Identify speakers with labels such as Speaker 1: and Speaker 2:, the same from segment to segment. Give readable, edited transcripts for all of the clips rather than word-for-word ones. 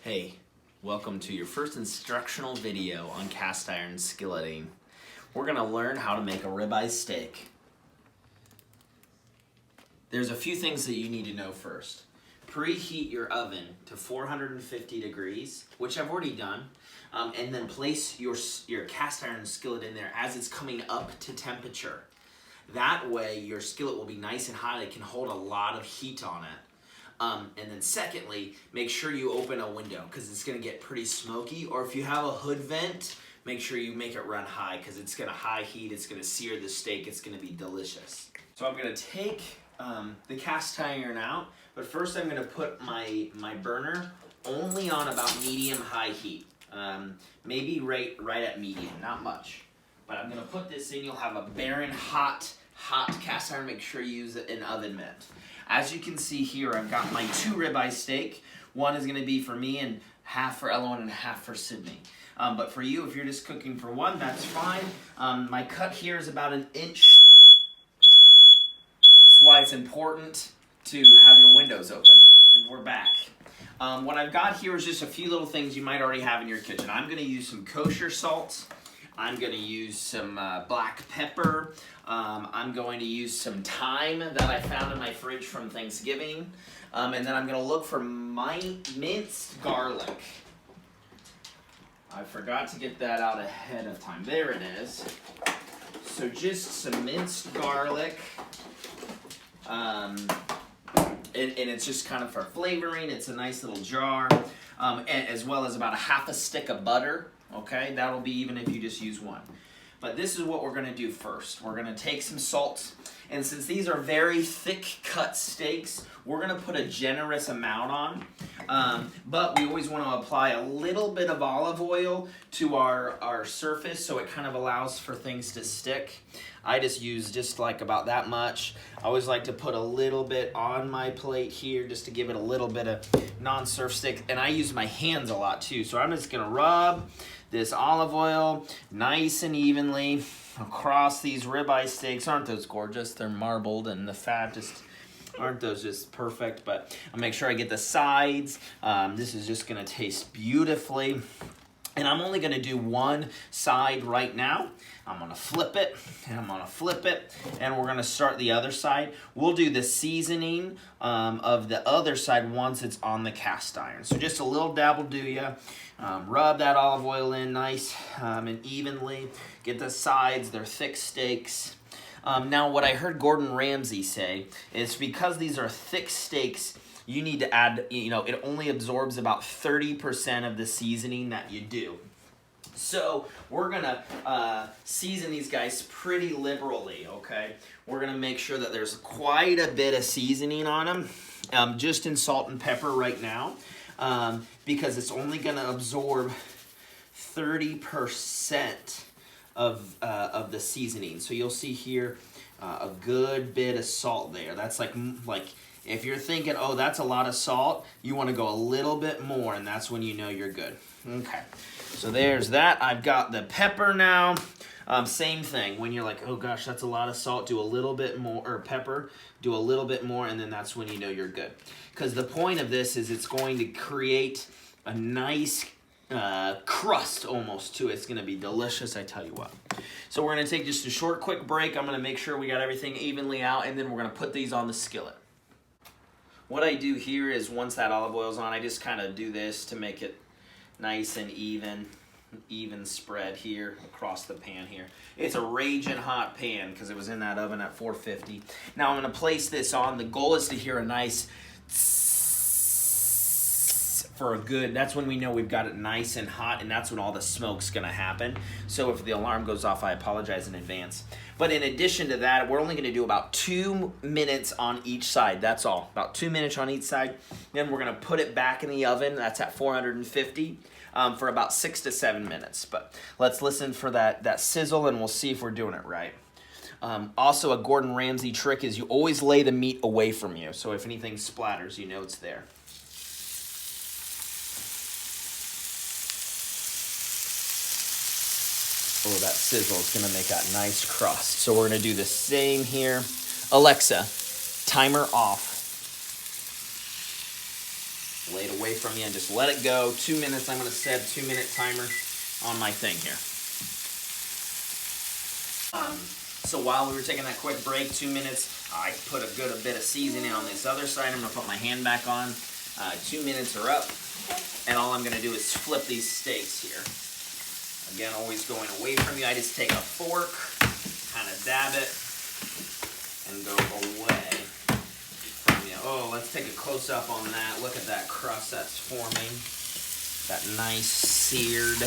Speaker 1: Hey, welcome to your first instructional video on cast iron skilleting. We're going to learn how to make a ribeye steak. There's a few things that you need to know first. Preheat your oven to 450 degrees, which I've already done, and then place your cast iron skillet in there as it's coming up to temperature. That way your skillet will be nice and hot. It can hold a lot of heat on it. And then secondly, make sure you open a window because it's going to get pretty smoky. Or if you have a hood vent, make sure you make it run high because it's going to high heat. It's going to sear the steak. It's going to be delicious. So I'm going to take the cast iron out, but first I'm going to put my burner only on about medium-high heat. Maybe right at medium, not much. But I'm going to put this in. You'll have a barren, hot cast iron. Make sure you use an oven mitt. As you can see here, I've got my 2 ribeye steak. One is going to be for me and half for Ella and half for Sydney. But for you, if you're just cooking for one, that's fine. My cut here is about 1 inch. That's why it's important to have your windows open. And we're back. What I've got here is just a few little things you might already have in your kitchen. I'm going to use some kosher salt. I'm going to use some black pepper. I'm going to use some thyme that I found in my fridge from Thanksgiving. And then I'm going to look for minced garlic. I forgot to get that out ahead of time. There it is. So just some minced garlic. And it's just kind of for flavoring. It's a nice little jar. As well as about a half a stick of butter. Okay, that'll be even if you just use one. But this is what we're going to do first. We're going to take some salt, and since these are very thick cut steaks, we're going to put a generous amount on. But we always want to apply a little bit of olive oil to our surface so it kind of allows for things to stick. I just use just like about that much. I always like to put a little bit on my plate here just to give it a little bit of non-surf stick. And I use my hands a lot too. So I'm just going to rub this olive oil nice and evenly across these ribeye steaks. Aren't those gorgeous? They're marbled and the fat just... Aren't those just perfect? But I'll make sure I get the sides. This is just going to taste beautifully. And I'm only going to do one side right now. I'm going to flip it, and I'm going to flip it, and we're going to start the other side. We'll do the seasoning of the other side once it's on the cast iron. So just a little dab will do ya. Rub that olive oil in nice and evenly. Get the sides. They're thick steaks. Now, what I heard Gordon Ramsay say is because these are thick steaks, you need to add, it only absorbs about 30% of the seasoning that you do. So we're going to season these guys pretty liberally, okay? We're going to make sure that there's quite a bit of seasoning on them, just in salt and pepper right now, because it's only going to absorb 30% of the seasoning. So you'll see here a good bit of salt there. That's like if you're thinking, oh, that's a lot of salt, you want to go a little bit more, and that's when you know you're good. Okay, so there's that. I've got the pepper now. Same thing. When you're like, oh gosh, that's a lot of salt, do a little bit more, or pepper, do a little bit more, and then that's when you know you're good. Because the point of this is it's going to create a nice crust almost to it. It's going to be delicious, I tell you what. So we're going to take just a short, quick break. I'm going to make sure we got everything evenly out, and then we're going to put these on the skillet. What I do here is once that olive oil's on, I just kind of do this to make it nice and even spread here across the pan here. It's a raging hot pan because it was in that oven at 450. Now I'm going to place this on. The goal is to hear a nice for a good, that's when we know we've got it nice and hot, and that's when all the smoke's going to happen. So if the alarm goes off, I apologize in advance. But in addition to that, we're only going to do about 2 minutes on each side. That's all. About 2 minutes on each side. Then we're going to put it back in the oven. That's at 450 for about 6 to 7 minutes. But let's listen for that sizzle, and we'll see if we're doing it right. Also, a Gordon Ramsay trick is you always lay the meat away from you. So if anything splatters, you know it's there. Oh, that sizzle is going to make that nice crust. So we're going to do the same here. Alexa, timer off. Lay it away away from you and just let it go. 2 minutes. I'm going to set a 2-minute timer on my thing here. So while we were taking that quick break, 2 minutes, I put a bit of seasoning on this other side. I'm going to put my hand back on. 2 minutes are up, and all I'm going to do is flip these steaks here. Again, always going away from you. I just take a fork, kind of dab it, and go away from you. Oh, let's take a close-up on that. Look at that crust that's forming. That nice seared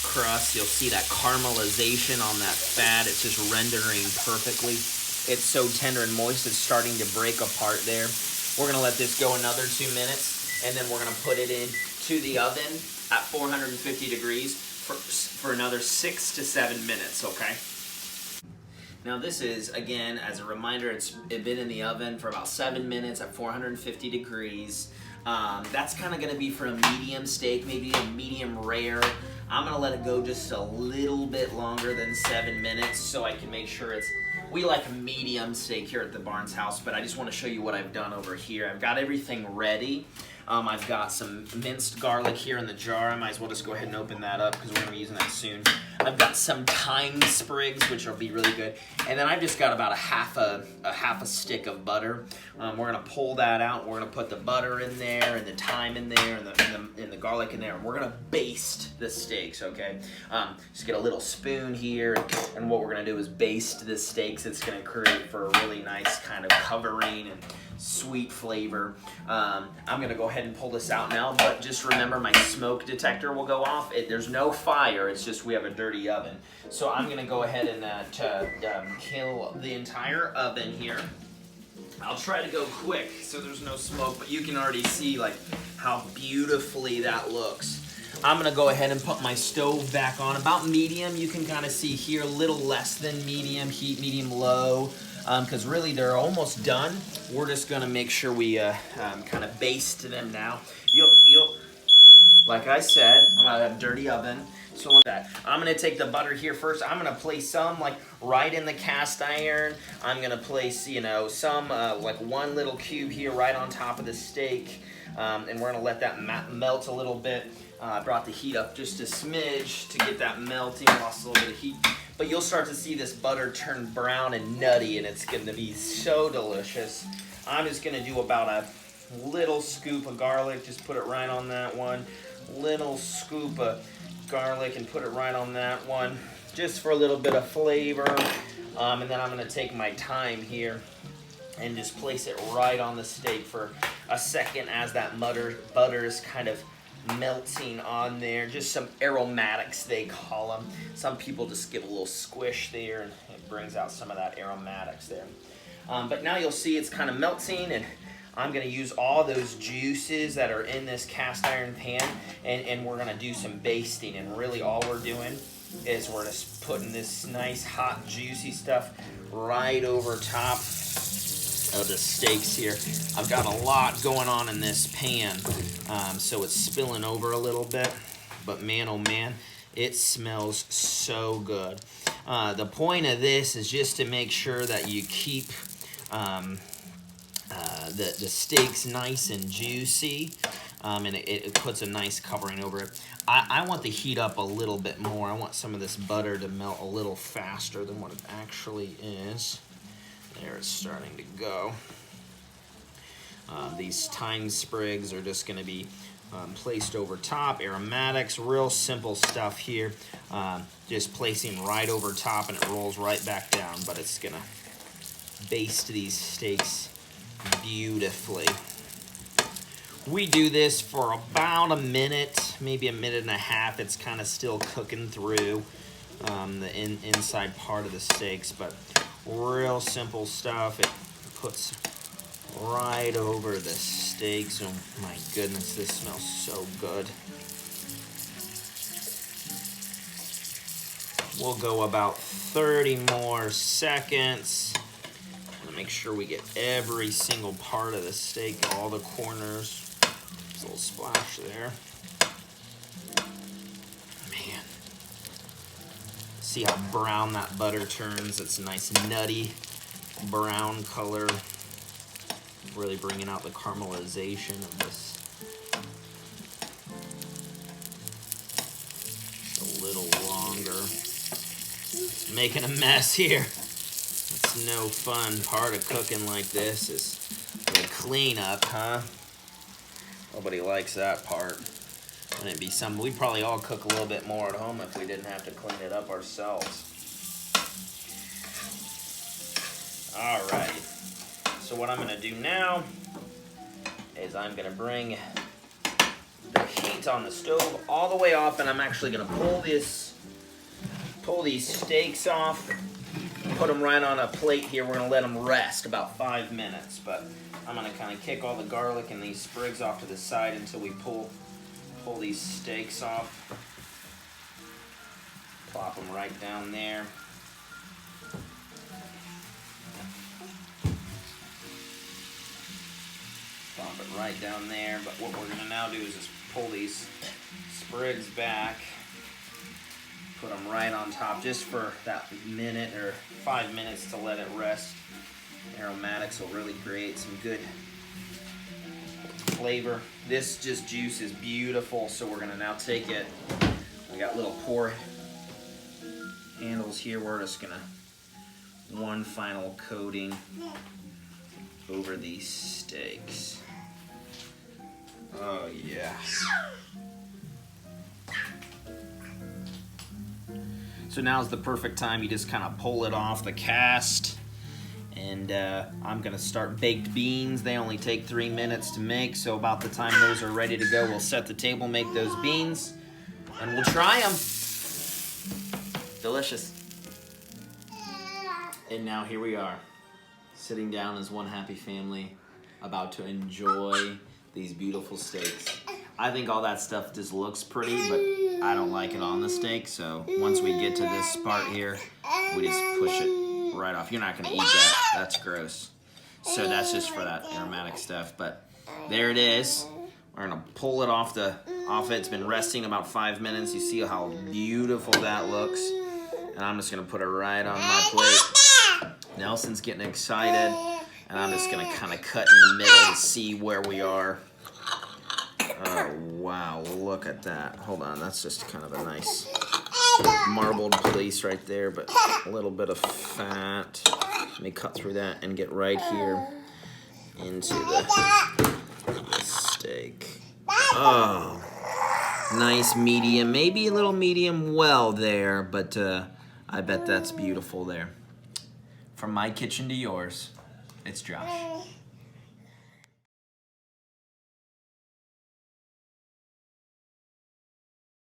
Speaker 1: crust. You'll see that caramelization on that fat. It's just rendering perfectly. It's so tender and moist, it's starting to break apart there. We're gonna let this go another 2 minutes, and then we're gonna put it into the oven at 450 degrees for another 6 to 7 minutes, okay? Now this is, again, as a reminder, it's been in the oven for about 7 minutes at 450 degrees. That's kind of gonna be for a medium steak, maybe a medium rare. I'm gonna let it go just a little bit longer than 7 minutes so I can make sure we like a medium steak here at the Barnes house, but I just wanna show you what I've done over here. I've got everything ready. I've got some minced garlic here in the jar. I might as well just go ahead and open that up because we're gonna be using that soon. I've got some thyme sprigs, which will be really good. And then I've just got about a half a stick of butter. We're gonna pull that out. We're gonna put the butter in there and the thyme in there and the garlic in there. And we're gonna baste the steaks, okay? Just get a little spoon here. And what we're gonna do is baste the steaks. It's gonna create for a really nice kind of covering and sweet flavor. I'm gonna go ahead and pull this out now, but just remember my smoke detector will go off. There's no fire, it's just we have a dirty oven. So I'm gonna go ahead and kill the entire oven here. I'll try to go quick so there's no smoke, but you can already see like how beautifully that looks. I'm gonna go ahead and put my stove back on, about medium. You can kind of see here, a little less than medium heat, medium low. Because really they're almost done. We're just gonna make sure we kind of baste them now. You'll, like I said, I'm gonna have a dirty oven. So I'm gonna take the butter here first. I'm gonna place some like right in the cast iron. I'm gonna place, you know, some like one little cube here right on top of the steak. And we're gonna let that melt a little bit. I brought the heat up just a smidge to get that melting, lost a little bit of heat. But you'll start to see this butter turn brown and nutty, and it's gonna be so delicious. I'm just gonna do about a little scoop of garlic, just put it right on that one. Little scoop of garlic and put it right on that one, just for a little bit of flavor. And then I'm gonna take my thyme here and just place it right on the steak for a second as that butter is kind of melting on there. Just some aromatics, they call them. Some people just give a little squish there and it brings out some of that aromatics there. But now you'll see it's kind of melting, and I'm gonna use all those juices that are in this cast iron pan, and we're gonna do some basting. And really all we're doing is we're just putting this nice hot juicy stuff right over top of the steaks here. I've got a lot going on in this pan, so it's spilling over a little bit, but man, oh man, it smells so good. The point of this is just to make sure that you keep the steaks nice and juicy, and it puts a nice covering over it. I want the heat up a little bit more. I want some of this butter to melt a little faster than what it actually is. There, it's starting to go. These thyme sprigs are just going to be placed over top. Aromatics, real simple stuff here. Just placing right over top, and it rolls right back down, but it's going to baste these steaks beautifully. We do this for about a minute, maybe a minute and a half. It's kind of still cooking through the inside part of the steaks, but real simple stuff. It puts right over the steaks. Oh my goodness, this smells so good. We'll go about 30 more seconds. Make sure we get every single part of the steak, all the corners. Just a little splash there. Man. See how brown that butter turns. It's a nice nutty brown color. Really bringing out the caramelization of this making a mess here. It's no fun. Part of cooking like this is the cleanup, huh? Nobody likes that part. Wouldn't it be something? We'd probably all cook a little bit more at home if we didn't have to clean it up ourselves. All right. So what I'm gonna do now is I'm gonna bring the heat on the stove all the way off, and I'm actually gonna pull these steaks off, put them right on a plate here. We're gonna let them rest about 5 minutes, but I'm gonna kind of kick all the garlic and these sprigs off to the side until we pull these steaks off. Plop them right down there. Plop it right down there, but what we're gonna now do is just pull these sprigs back, put them right on top just for that minute or 5 minutes to let it rest. Aromatics will really create some good flavor. This juice is beautiful, so we're gonna now take it. We got little pour handles here. We're just gonna one final coating over these steaks. Oh yeah. So now's the perfect time. You just kind of pull it off the cast. And I'm gonna start baked beans. They only take 3 minutes to make, so about the time those are ready to go, we'll set the table, make those beans, and we'll try them. Delicious. And now here we are, sitting down as one happy family, about to enjoy these beautiful steaks. I think all that stuff just looks pretty, but I don't like it on the steak, so once we get to this part here, we just push it right off. You're not gonna eat that, that's gross. So that's just for that aromatic stuff, but there it is. We're gonna pull it off it. It's been resting about 5 minutes. You see how beautiful that looks. And I'm just gonna put it right on my plate. Nelson's getting excited, and I'm just gonna kind of cut in the middle to see where we are. Oh, wow, look at that. Hold on, that's just kind of a nice marbled place right there, but a little bit of fat. Let me cut through that and get right here into the steak. Oh, nice medium, maybe a little medium well there, but I bet that's beautiful there. From my kitchen to yours, it's Josh.